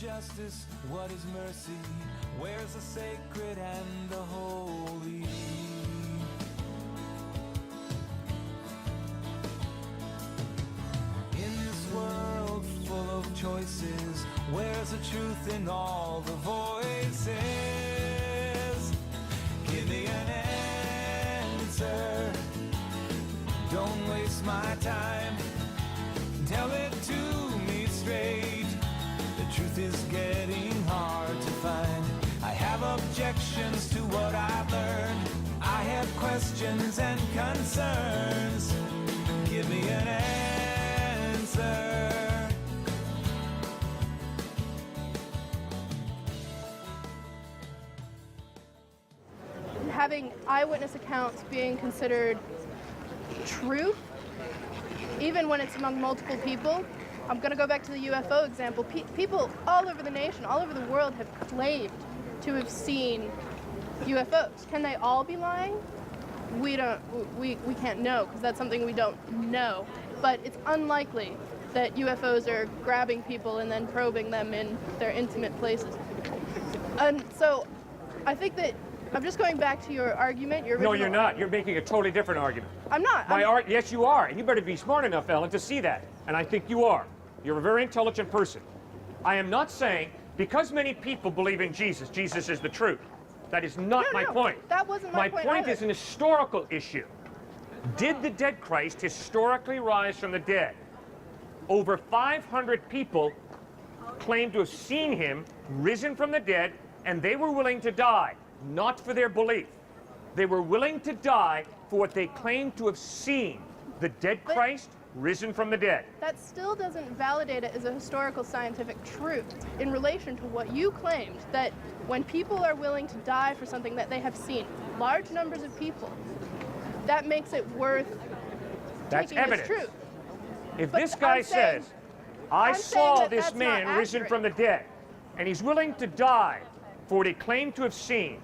justice? What is mercy? Where's the sacred and the holy? In this world full of choices, where's the truth in all the voices? Give me an answer. Don't waste my time. Tell it to me straight. The truth is getting hard to find. I have objections to what I've learned. I have questions and concerns. Give me an answer. Having eyewitness accounts being considered truth, even when it's among multiple people. I'm going to go back to the UFO example. People all over the nation, all over the world have claimed to have seen UFOs. Can they all be lying? We can't know, because that's something we don't know. But it's unlikely that UFOs are grabbing people and then probing them in their intimate places. And so I think that I'm just going back to your argument. Your No, you're not. argument. You're making a totally different argument. I'm not. Yes, you are. And you better be smart enough, Ellen, to see that. And I think you are. You're a very intelligent person. I am not saying because many people believe in Jesus, Jesus is the truth. That is not my point. That wasn't my point. My point either. is an historical issue. Did the dead Christ historically rise from the dead? Over 500 people claimed to have seen him risen from the dead, and they were willing to die. Not for their belief. They were willing to die for what they claimed to have seen, the dead Christ risen from the dead. That still doesn't validate it as a historical scientific truth in relation to what you claimed, that when people are willing to die for something that they have seen, large numbers of people, that makes it worth taking evidence. as truth. If But this guy says, I I'm saw saying that this that's man not risen accurate. from the dead, and he's willing to die for what he claimed to have seen,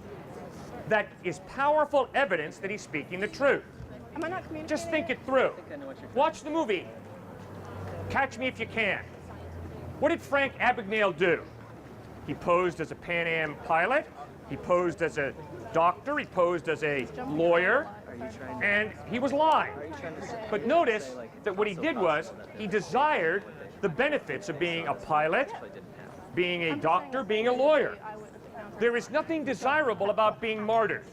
that is powerful evidence that he's speaking the truth. Am I not communicating? Just think it through. Watch the movie Catch Me If You Can. What did Frank Abagnale do? He posed as a Pan Am pilot. He posed as a doctor. He posed as a lawyer. And he was lying. But notice that what he did was he desired the benefits of being a pilot, being a doctor, being a lawyer. There is nothing desirable about being martyred.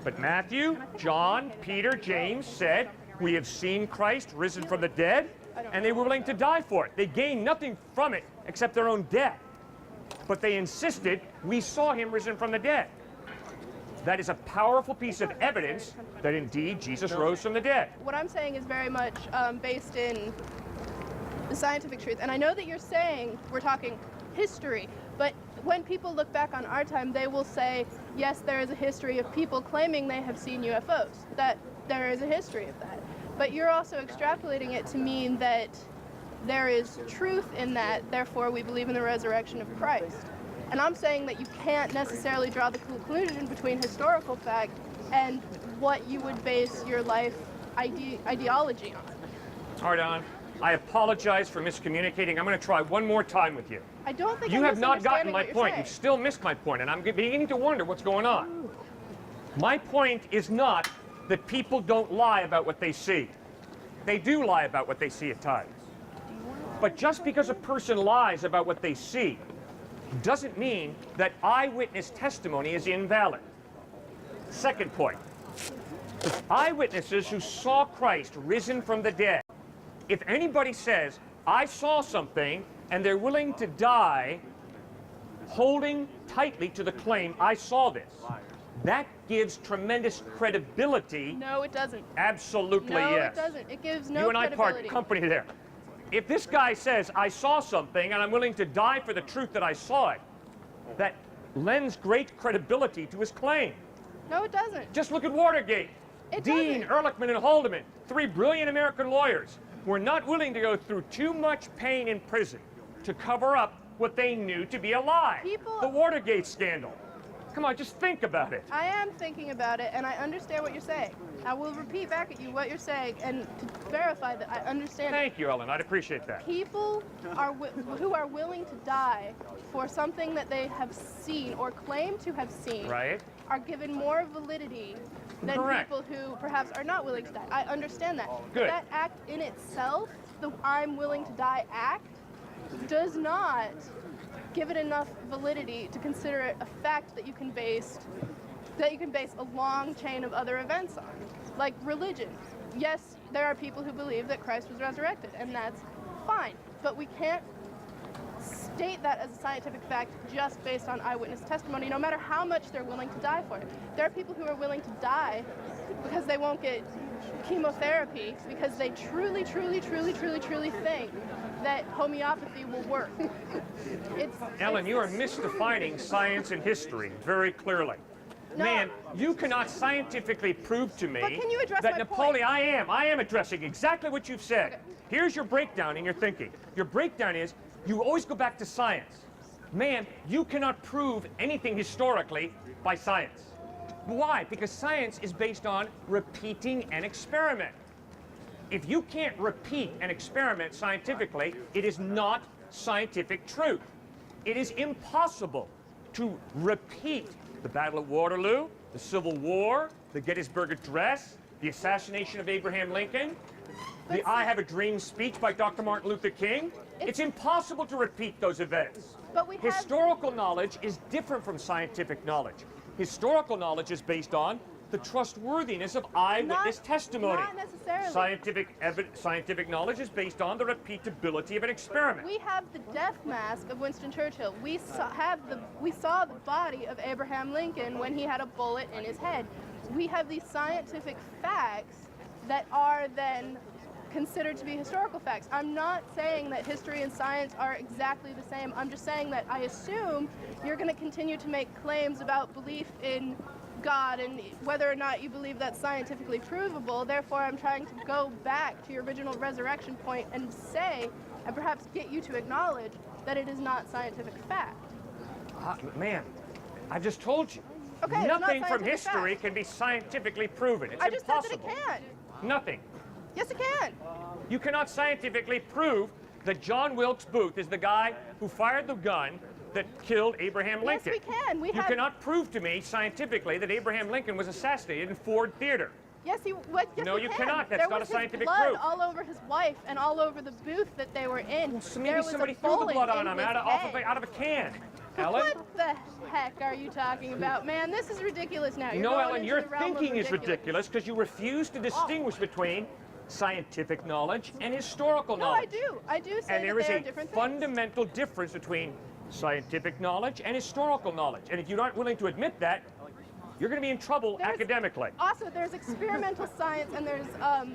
But Matthew, John, Peter, James said, we have seen Christ risen from the dead, and they were willing to die for it. They gained nothing from it except their own death. But they insisted, we saw him risen from the dead. That is a powerful piece of evidence that indeed Jesus rose from the dead. What I'm saying is very much based in the scientific truth. And I know that you're saying we're talking history, but when people look back on our time, they will say, yes, there is a history of people claiming they have seen UFOs, that there is a history of that. But you're also extrapolating it to mean that there is truth in that, therefore we believe in the resurrection of Christ. And I'm saying that you can't necessarily draw the conclusion between historical fact and what you would base your life ideology on. All right, Alan, I apologize for miscommunicating. I'm going to try one more time with you. I don't think You I'm have not gotten misunderstanding my what you're point. saying. You've still missed my point, and I'm beginning to wonder what's going on. My point is not that people don't lie about what they see. They do lie about what they see at times. But just because a person lies about what they see doesn't mean that eyewitness testimony is invalid. Second point, eyewitnesses who saw Christ risen from the dead, if anybody says, I saw something, and they're willing to die holding tightly to the claim, I saw this, that gives tremendous credibility. No, it doesn't. Absolutely, no, yes. No, it doesn't. It gives no You and I credibility. part company there. If this guy says, I saw something and I'm willing to die for the truth that I saw it, that lends great credibility to his claim. No, it doesn't. Just look at Watergate. It Dean, doesn't. Ehrlichman, and Haldeman, three brilliant American lawyers, were not willing to go through too much pain in prison to cover up what they knew to be a lie. People- The Watergate scandal. Come on, just think about it. I am thinking about it, and I understand what you're saying. I will repeat back at you what you're saying, and to verify that I understand it. Thank you, Ellen. I'd appreciate that. People who are willing to die for something that they have seen or claim to have seen Right. are given more validity than Correct. people who perhaps are not willing to die. I understand that. Good. But that act in itself, the I'm willing to die act, does not give it enough validity to consider it a fact that you can base a long chain of other events on. Like religion. Yes, there are people who believe that Christ was resurrected, and that's fine. But we can't state that as a scientific fact just based on eyewitness testimony, no matter how much they're willing to die for it. There are people who are willing to die because they won't get chemotherapy, because they truly think that homeopathy will work. Ellen, you are misdefining science and history very clearly. No. Man, you cannot scientifically prove to me But can you address that my Napoleon, point? I am addressing exactly what you've said. Okay. Here's your breakdown in your thinking. Your breakdown is you always go back to science. Man, you cannot prove anything historically by science. Why? Because science is based on repeating an experiment. If you can't repeat an experiment scientifically, it is not scientific truth. It is impossible to repeat the Battle of Waterloo, the Civil War, the Gettysburg Address, the assassination of Abraham Lincoln, the I Have a Dream speech by Dr. Martin Luther King. It's impossible to repeat those events. But we have- Historical knowledge is different from scientific knowledge. Historical knowledge is based on the trustworthiness of eyewitness testimony. Not necessarily. Scientific knowledge is based on the repeatability of an experiment. We have the death mask of Winston Churchill. We saw the body of Abraham Lincoln when he had a bullet in his head. We have these scientific facts that are then considered to be historical facts. I'm not saying that history and science are exactly the same. I'm just saying that I assume you're going to continue to make claims about belief in God and whether or not you believe that's scientifically provable. Therefore, I'm trying to go back to your original resurrection point and say, and perhaps get you to acknowledge that it is not scientific fact. Man, I just told you. Okay, it's not Nothing from scientific history fact. can be scientifically proven. It's I just impossible. said that it can. Nothing. Yes, it can. You cannot scientifically prove that John Wilkes Booth is the guy who fired the gun that killed Abraham Lincoln. Yes, we can. You cannot prove to me scientifically that Abraham Lincoln was assassinated in Ford Theater. Yes, yes, No, we you can. cannot. That's there not was a scientific his blood proof. all over his wife and all over the booth that they were in. So There maybe was somebody a threw the bullet blood on in him his head. out of a can. Ellen? What the heck are you talking about, man? This is ridiculous now. You're No, going Ellen, into your the realm of thinking is ridiculous because you refuse to distinguish between scientific knowledge and historical No, I knowledge. do. I do say And there that is they are a different things. fundamental difference between scientific knowledge and historical knowledge. And if you aren't willing to admit that, you're going to be in trouble There's- academically. Also, there's experimental science and there's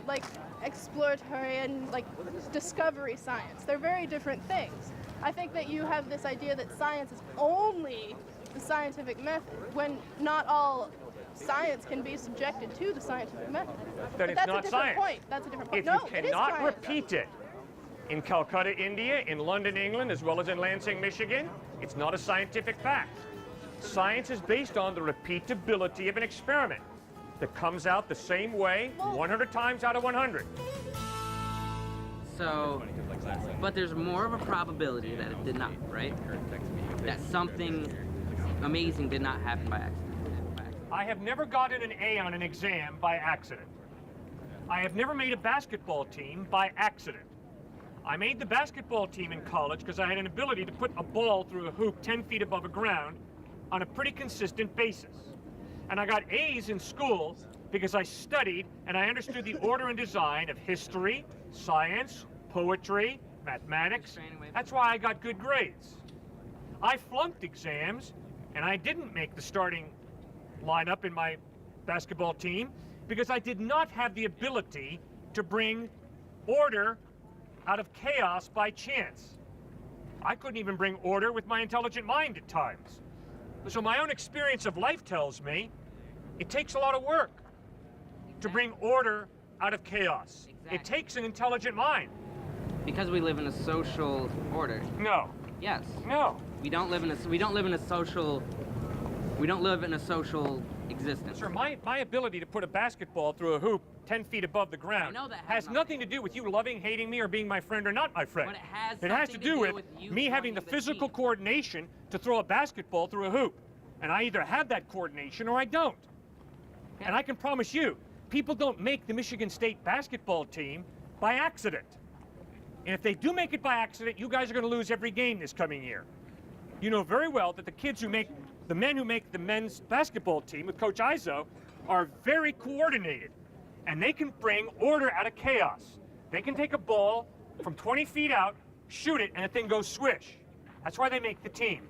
like exploratory and like discovery science. They're very different things. I think that you have this idea that science is only the scientific method, when not all science can be subjected to the scientific method. Then But it's that's not a different science. point. That's a different point. If No, you it is cannot science. repeat it in Calcutta, India, in London, England, as well as in Lansing, Michigan, it's not a scientific fact. Science is based on the repeatability of an experiment that comes out the same way 100 times out of 100. So, but there's more of a probability that it did not, right? That something amazing did not happen by accident. I have never gotten an A on an exam by accident. I have never made a basketball team by accident. I made the basketball team in college because I had an ability to put a ball through a hoop 10 feet above the ground on a pretty consistent basis. And I got A's in school because I studied and I understood the order and design of history, science, poetry, mathematics. That's why I got good grades. I flunked exams and I didn't make the starting lineup in my basketball team because I did not have the ability to bring order out of chaos by chance. I couldn't even bring order with my intelligent mind at times. So my own experience of life tells me it takes a lot of work to bring order out of chaos. It takes an intelligent mind. Because we live in a social order. No. Yes. No. We don't live in a social We don't live in a social existence. Sir, my ability to put a basketball through a hoop 10 feet above the ground I know that has nothing to do with you loving, hating me, or being my friend or not my friend. But it has to something do with you me having the joining the physical team. coordination to throw a basketball through a hoop. And I either have that coordination or I don't. Yeah. And I can promise you, people don't make the Michigan State basketball team by accident. And if they do make it by accident, you guys are going to lose every game this coming year. You know very well that the men who make the men's basketball team with Coach Izzo are very coordinated. And they can bring order out of chaos. They can take a ball from 20 feet out, shoot it, and the thing goes swish. That's why they make the team.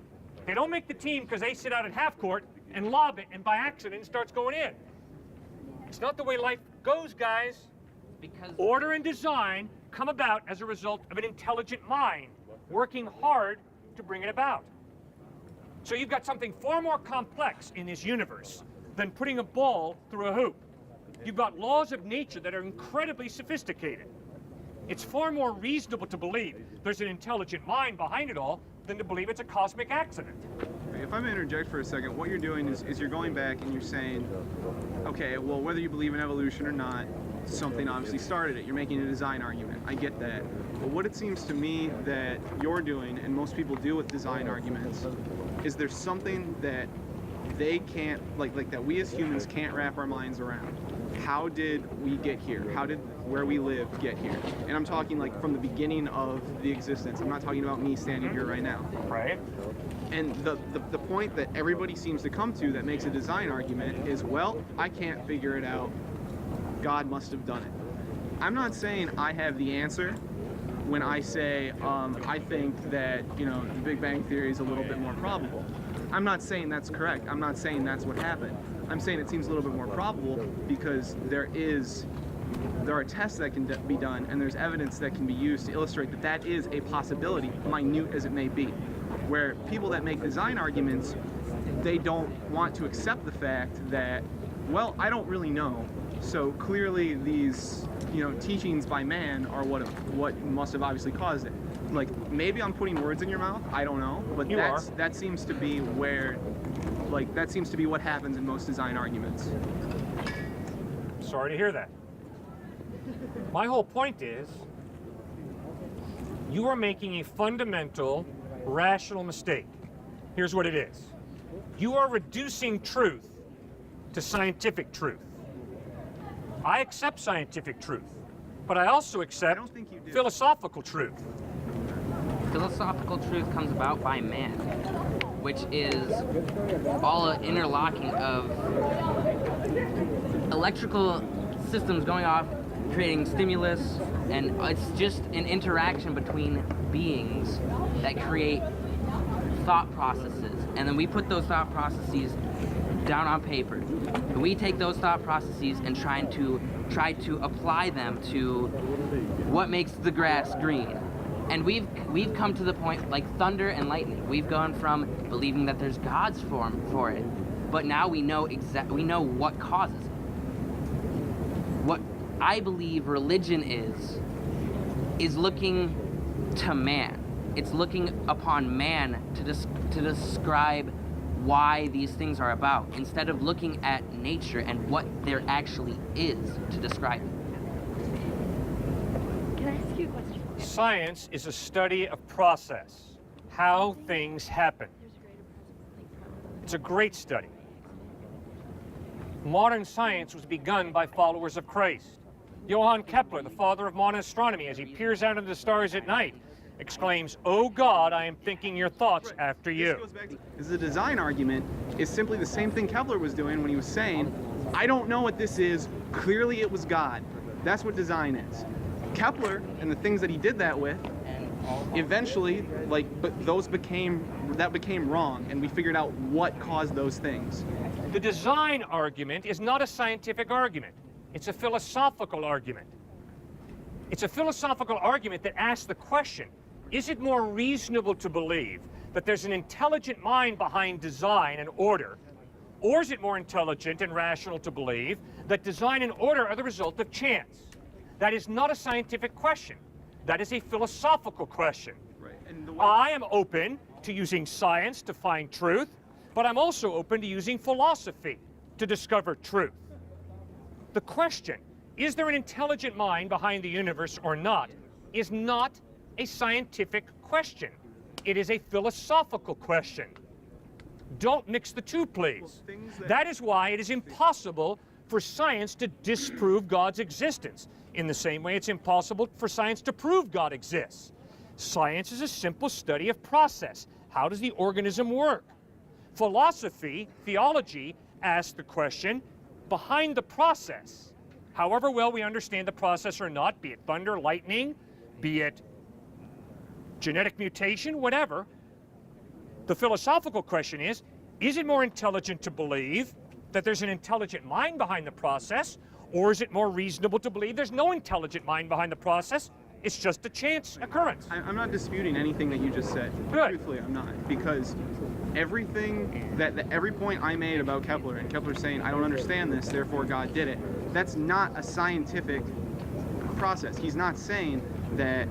They don't make the team because they sit out at half court and lob it, and by accident it starts going in. It's not the way life goes, guys. Because Order and design come about as a result of an intelligent mind working hard to bring it about. So you've got something far more complex in this universe than putting a ball through a hoop. You've got laws of nature that are incredibly sophisticated. It's far more reasonable to believe there's an intelligent mind behind it all than to believe it's a cosmic accident. If I may interject for a second, what you're doing is you're going back and you're saying, okay, well, whether you believe in evolution or not, something obviously started it. You're making a design argument. I get that. But what it seems to me that you're doing, and most people do with design arguments, is there's something that they can't, like that we as humans can't wrap our minds around. How did we get here? How did where we live get here? And I'm talking like from the beginning of the existence. I'm not talking about me standing here right now. Right? And the point that everybody seems to come to that makes a design argument is, well, I can't figure it out. God must have done it. I'm not saying I have the answer when I say I think that, you know, the Big Bang Theory is a little bit more probable. I'm not saying that's correct. I'm not saying that's what happened. I'm saying it seems a little bit more probable because there are tests that can be done and there's evidence that can be used to illustrate that that is a possibility, minute as it may be. Where people that make design arguments, they don't want to accept the fact that, well, I don't really know. So clearly these, you know, teachings by man are what must have obviously caused it. Like, maybe I'm putting words in your mouth, I don't know, but that seems to be where, like, that seems to be what happens in most design arguments. Sorry to hear that. My whole point is, you are making a fundamental, rational mistake. Here's what it is. You are reducing truth to scientific truth. I accept scientific truth, but I also accept philosophical truth. philosophical truth comes about by man, which is all an interlocking of electrical systems going off, creating stimulus, and it's just an interaction between beings that create thought processes. And then we put those thought processes down on paper. And we take those thought processes and try to apply them to what makes the grass green. And we've come to the point, like thunder and lightning. We've gone from believing that there's God's form for it, but now we know what causes it. What I believe religion is looking to man. It's looking upon man to describe why these things are about, instead of looking at nature and what there actually is to describe it. Can I ask you a question? Science is a study of process, how things happen. It's a great study. Modern science was begun by followers of Christ. Johann Kepler, the father of modern astronomy, as he peers out into the stars at night, exclaims, "Oh God, I am thinking your thoughts after you." The design argument is simply the same thing Kepler was doing when he was saying, I don't know what this is, clearly it was God. That's what design is. Kepler and the things that he did that with, eventually, that became wrong, and we figured out what caused those things. The design argument is not a scientific argument. It's a philosophical argument. It's a philosophical argument that asks the question, is it more reasonable to believe that there's an intelligent mind behind design and order, or is it more intelligent and rational to believe that design and order are the result of chance? That is not a scientific question. That is a philosophical question. Right. And I am open to using science to find truth, but I'm also open to using philosophy to discover truth. The question, is there an intelligent mind behind the universe or not, is not a scientific question. It is a philosophical question. Don't mix the two, please. That is why it is impossible for science to disprove God's existence. In the same way, it's impossible for science to prove God exists. Science is a simple study of process. How does the organism work? Philosophy, theology, asks the question, behind the process, however well we understand the process or not, be it thunder, lightning, be it genetic mutation, whatever, the philosophical question is it more intelligent to believe that there's an intelligent mind behind the process, or is it more reasonable to believe there's no intelligent mind behind the process? It's just a chance occurrence. I'm not disputing anything that you just said. Good. Truthfully, I'm not. Because everything every point I made about Kepler, and Kepler saying, I don't understand this, therefore God did it, that's not a scientific process. He's not saying that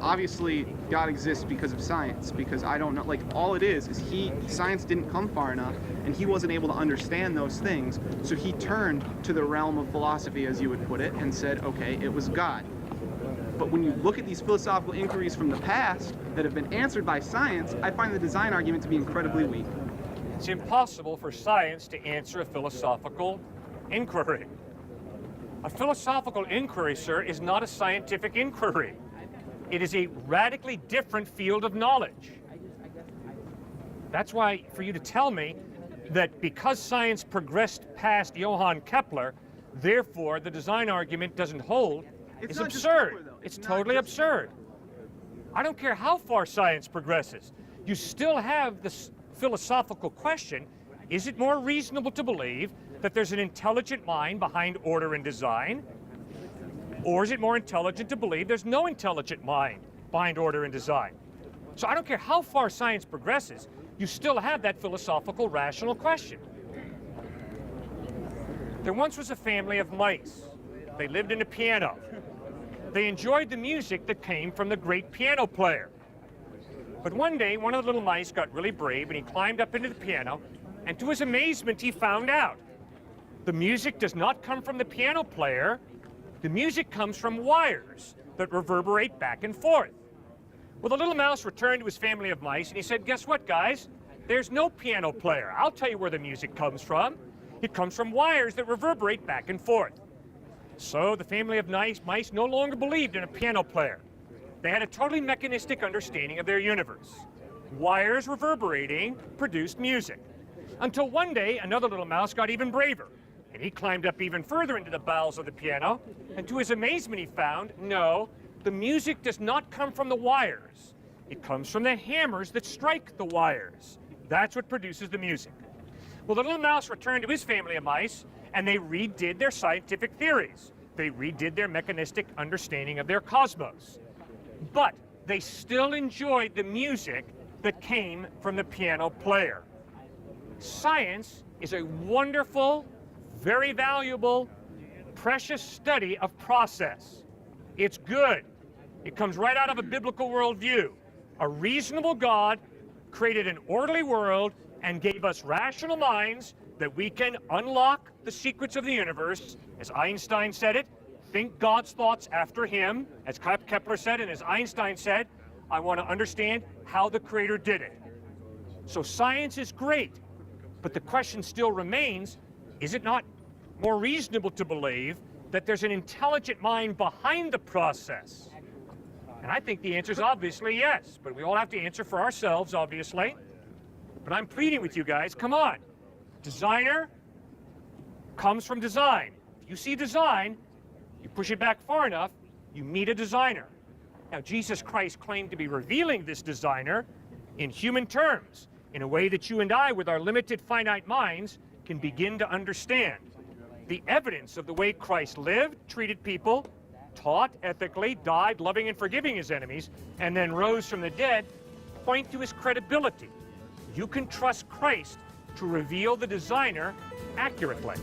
obviously God exists because of science, because I don't know, like, all it is science didn't come far enough and he wasn't able to understand those things, so he turned to the realm of philosophy, as you would put it, and said, okay, it was God. But when you look at these philosophical inquiries from the past that have been answered by science, I find the design argument to be incredibly weak. It's impossible for science to answer a philosophical inquiry. A philosophical inquiry, sir, is not a scientific inquiry. It is a radically different field of knowledge. That's why, for you to tell me that because science progressed past Johann Kepler, therefore the design argument doesn't hold, is absurd. Kepler, it's totally absurd. I don't care how far science progresses. You still have this philosophical question, is it more reasonable to believe that there's an intelligent mind behind order and design? Or is it more intelligent to believe there's no intelligent mind behind order and design? So I don't care how far science progresses, you still have that philosophical, rational question. There once was a family of mice. They lived in a piano. They enjoyed the music that came from the great piano player. But one day, one of the little mice got really brave and he climbed up into the piano, and to his amazement, he found out the music does not come from the piano player. The music comes from wires that reverberate back and forth. Well, the little mouse returned to his family of mice and he said, guess what, guys? There's no piano player. I'll tell you where the music comes from. It comes from wires that reverberate back and forth. So the family of mice no longer believed in a piano player. They had a totally mechanistic understanding of their universe. Wires reverberating produced music. Until one day, another little mouse got even braver. And he climbed up even further into the bowels of the piano, and to his amazement he found, no, the music does not come from the wires. It comes from the hammers that strike the wires. That's what produces the music. Well, the little mouse returned to his family of mice, and they redid their scientific theories. They redid their mechanistic understanding of their cosmos. But they still enjoyed the music that came from the piano player. Science is a wonderful, very valuable, precious study of process. It's good. It comes right out of a biblical worldview. A reasonable God created an orderly world and gave us rational minds that we can unlock the secrets of the universe. As Einstein said it, think God's thoughts after him. As Kepler said, and as Einstein said, I want to understand how the Creator did it. So science is great, but the question still remains, is it not more reasonable to believe that there's an intelligent mind behind the process? And I think the answer is obviously yes, but we all have to answer for ourselves, obviously. But I'm pleading with you guys, come on. Designer comes from design. If you see design, you push it back far enough, you meet a designer. Now, Jesus Christ claimed to be revealing this designer in human terms, in a way that you and I, with our limited, finite minds, can begin to understand. The evidence of the way Christ lived, treated people, taught ethically, died, loving and forgiving his enemies, and then rose from the dead, point to his credibility. You can trust Christ to reveal the designer accurately.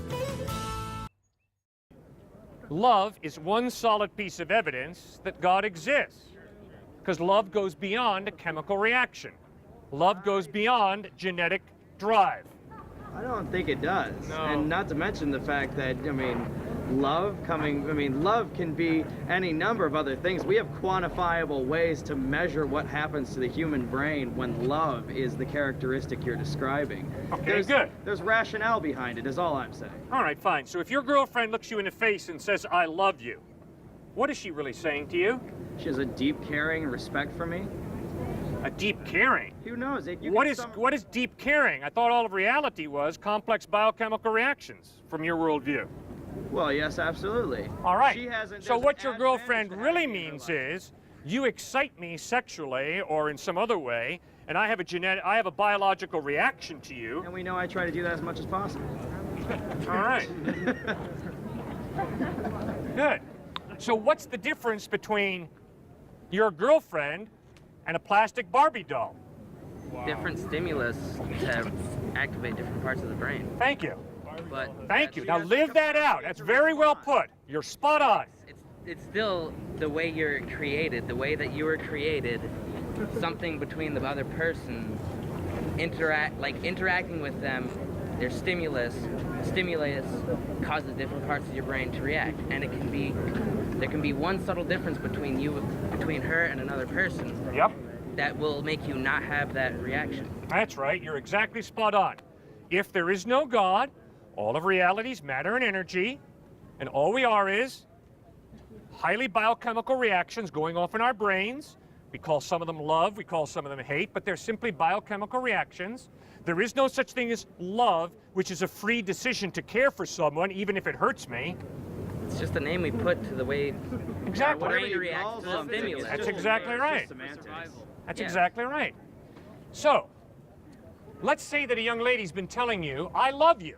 Love is one solid piece of evidence that God exists, because love goes beyond a chemical reaction. Love goes beyond genetic drive. I don't think it does. No. And not to mention the fact that, love can be any number of other things. We have quantifiable ways to measure what happens to the human brain when love is the characteristic you're describing. Okay, good. There's rationale behind it, is all I'm saying. All right, fine. So if your girlfriend looks you in the face and says, I love you, what is she really saying to you? She has a deep caring and respect for me. A deep caring? Who knows? What is deep caring? I thought all of reality was complex biochemical reactions from your worldview. Well, yes, absolutely. All right. She hasn't. So there's what an your advantage girlfriend to really having me in her means life. is you excite me sexually or in some other way, and I have a biological reaction to you. And we know I try to do that as much as possible. All right. Good. So what's the difference between your girlfriend and a plastic Barbie doll? Different stimulus to activate different parts of the brain. Thank you. But Thank you. Now live that out. That's very well put. You're spot on. it's still the way you're created, the way that you were created. Something between the other person, interacting with them, their stimulus causes different parts of your brain to react, and there can be one subtle difference between her and another person. Yep. That will make you not have that reaction. That's right. You're exactly spot on. If there is no God, all of reality is matter and energy, and all we are is highly biochemical reactions going off in our brains. We call some of them love, we call some of them hate, but they're simply biochemical reactions. There is no such thing as love, which is a free decision to care for someone, even if it hurts me. It's just a name we put to the way Exactly. our Whatever brain you reacts call to the something, stimulus. it's That's just- exactly it's right. just semantics. That's Yeah. exactly right. So, let's say that a young lady's been telling you, I love you,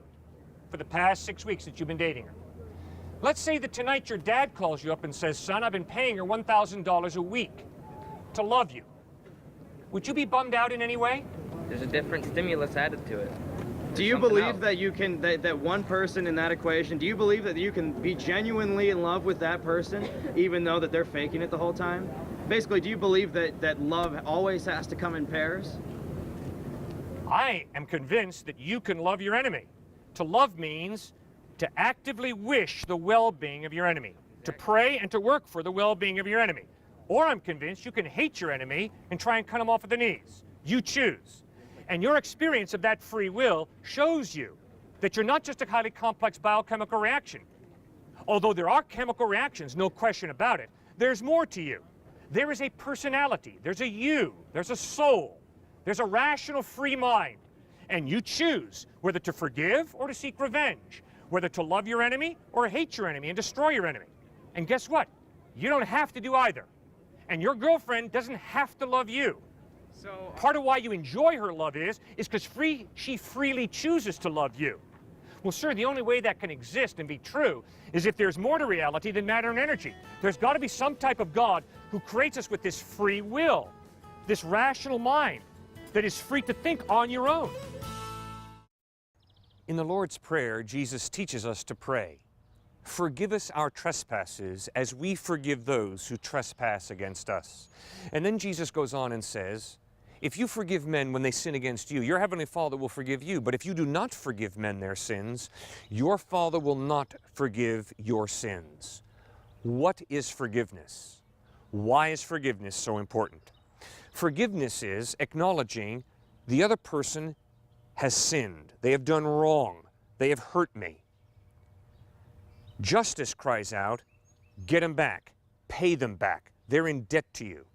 for the past 6 weeks that you've been dating her. Let's say that tonight your dad calls you up and says, son, I've been paying her $1,000 a week to love you. Would you be bummed out in any way? There's a different stimulus added to it. Do you Something believe else. that you can, that one person in that equation, do you believe that you can be genuinely in love with that person, even though that they're faking it the whole time? Basically, do you believe that love always has to come in pairs? I am convinced that you can love your enemy. To love means to actively wish the well-being of your enemy, to pray and to work for the well-being of your enemy. Or I'm convinced you can hate your enemy and try and cut him off at the knees. You choose. And your experience of that free will shows you that you're not just a highly complex biochemical reaction. Although there are chemical reactions, no question about it, there's more to you. There is a personality, there's a you, there's a soul, there's a rational free mind. And you choose whether to forgive or to seek revenge, whether to love your enemy or hate your enemy and destroy your enemy. And guess what? You don't have to do either. And your girlfriend doesn't have to love you. So Part of why you enjoy her love is because she freely chooses to love you. Well, sir, the only way that can exist and be true is if there's more to reality than matter and energy. There's got to be some type of God who creates us with this free will, this rational mind that is free to think on your own. In the Lord's Prayer, Jesus teaches us to pray, forgive us our trespasses as we forgive those who trespass against us. And then Jesus goes on and says, if you forgive men when they sin against you, your heavenly Father will forgive you. But if you do not forgive men their sins, your Father will not forgive your sins. What is forgiveness? Why is forgiveness so important? Forgiveness is acknowledging the other person has sinned. They have done wrong. They have hurt me. Justice cries out, get them back, pay them back. They're in debt to you.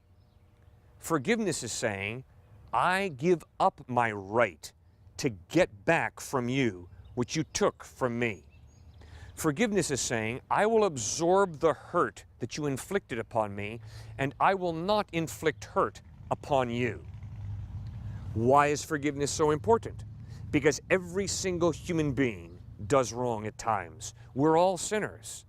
Forgiveness is saying, I give up my right to get back from you what you took from me. Forgiveness is saying, I will absorb the hurt that you inflicted upon me, and I will not inflict hurt upon you. Why is forgiveness so important? Because every single human being does wrong at times. We're all sinners.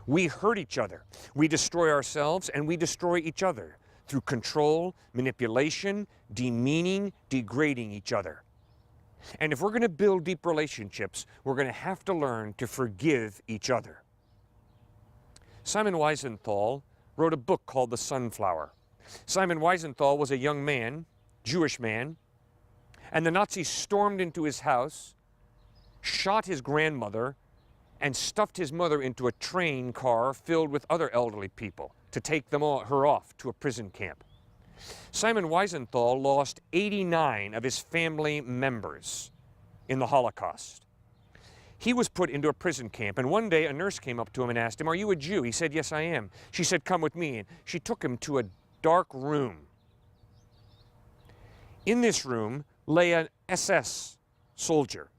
We hurt each other. We destroy ourselves and we destroy each other through control, manipulation, demeaning, degrading each other. And if we're going to build deep relationships, we're going to have to learn to forgive each other. Simon Wiesenthal wrote a book called The Sunflower. Simon Wiesenthal was a young man, Jewish man, And the Nazis stormed into his house, shot his grandmother, and stuffed his mother into a train car filled with other elderly people to take her off to a prison camp. Simon Wiesenthal lost 89 of his family members in the Holocaust. He was put into a prison camp, and one day a nurse came up to him and asked him, "Are you a Jew?" He said, "Yes, I am." She said, "Come with me." And she took him to a dark room. In this room lay an SS soldier.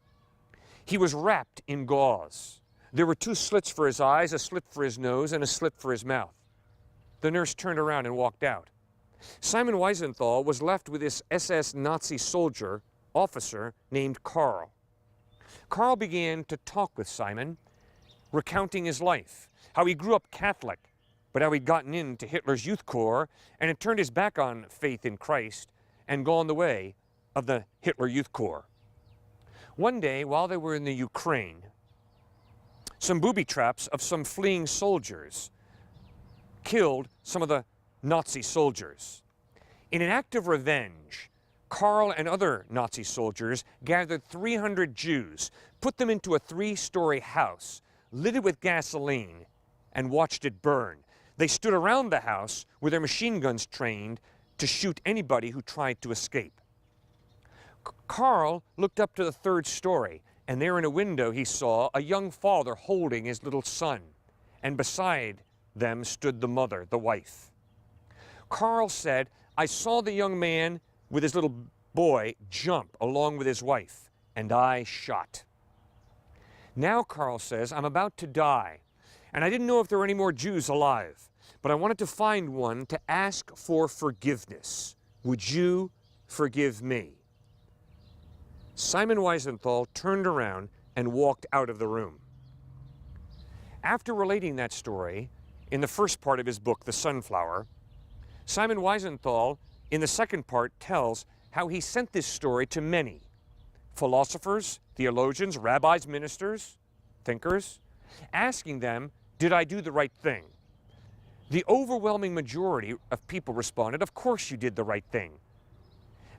He was wrapped in gauze. There were 2 slits for his eyes, a slit for his nose, and a slit for his mouth. The nurse turned around and walked out. Simon Wiesenthal was left with this SS Nazi soldier, officer, named Karl. Karl began to talk with Simon, recounting his life, how he grew up Catholic, but how he'd gotten into Hitler's Youth Corps and had turned his back on faith in Christ and gone the way of the Hitler Youth Corps. One day, while they were in the Ukraine, some booby traps of some fleeing soldiers killed some of the Nazi soldiers. In an act of revenge, Karl and other Nazi soldiers gathered 300 Jews, put them into a 3-story house, lit it with gasoline, and watched it burn. They stood around the house with their machine guns trained to shoot anybody who tried to escape. Karl looked up to the 3rd story, and there in a window he saw a young father holding his little son, and beside them stood the mother, the wife. Karl said, "I saw the young man with his little boy jump along with his wife, and I shot." Now, Karl says, "I'm about to die, and I didn't know if there were any more Jews alive, but I wanted to find one to ask for forgiveness. Would you forgive me?" Simon Wiesenthal turned around and walked out of the room. After relating that story in the first part of his book, The Sunflower, Simon Wiesenthal, in the second part, tells how he sent this story to many philosophers, theologians, rabbis, ministers, thinkers, asking them, "Did I do the right thing?" The overwhelming majority of people responded, "Of course you did the right thing."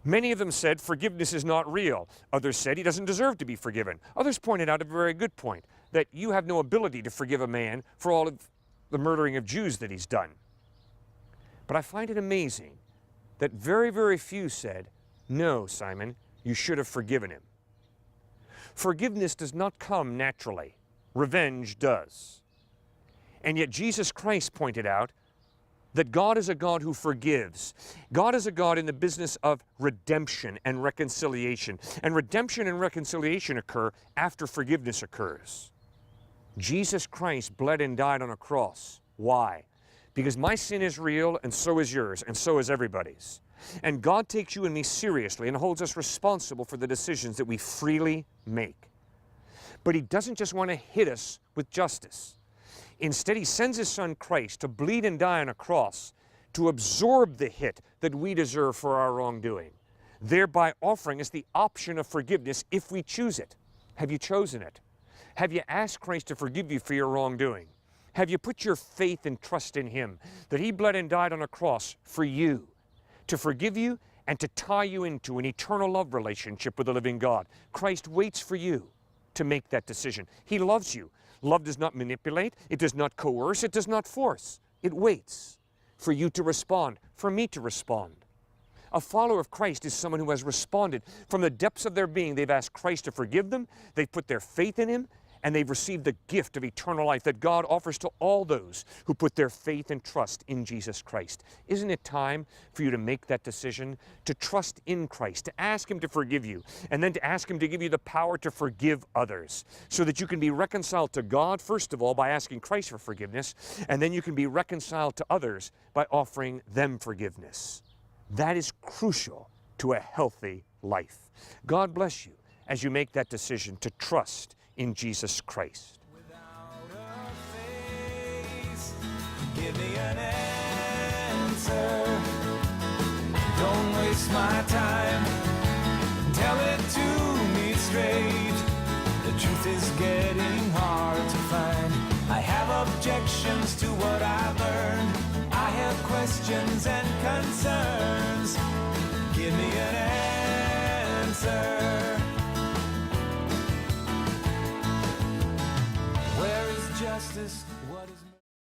Many of them said forgiveness is not real. Others said he doesn't deserve to be forgiven. Others pointed out a very good point, that you have no ability to forgive a man for all of the murdering of Jews that he's done. But I find it amazing that very, very few said, "No, Simon, you should have forgiven him." Forgiveness does not come naturally. Revenge does. And yet Jesus Christ pointed out that God is a God who forgives. God is a God in the business of redemption and reconciliation. And redemption and reconciliation occur after forgiveness occurs. Jesus Christ bled and died on a cross. Why? Because my sin is real, and so is yours, and so is everybody's. And God takes you and me seriously and holds us responsible for the decisions that we freely make. But He doesn't just want to hit us with justice. Instead, He sends His Son Christ to bleed and die on a cross to absorb the hit that we deserve for our wrongdoing, thereby offering us the option of forgiveness if we choose it. Have you chosen it? Have you asked Christ to forgive you for your wrongdoing? Have you put your faith and trust in Him, that He bled and died on a cross for you, to forgive you and to tie you into an eternal love relationship with the living God? Christ waits for you to make that decision. He loves you. Love does not manipulate, it does not coerce, it does not force. It waits for you to respond, for me to respond. A follower of Christ is someone who has responded from the depths of their being. They've asked Christ to forgive them, they've put their faith in Him, and they've received the gift of eternal life that God offers to all those who put their faith and trust in Jesus Christ. Isn't it time for you to make that decision, to trust in Christ, to ask Him to forgive you, and then to ask Him to give you the power to forgive others, so that you can be reconciled to God, first of all, by asking Christ for forgiveness, and then you can be reconciled to others by offering them forgiveness. That is crucial to a healthy life. God bless you as you make that decision to trust in Jesus Christ. Without a face, give me an answer. Don't waste my time. Tell it to me straight. The truth is getting hard to find. I have objections to what I've learned. I have questions and concerns. Give me an answer. Where is justice?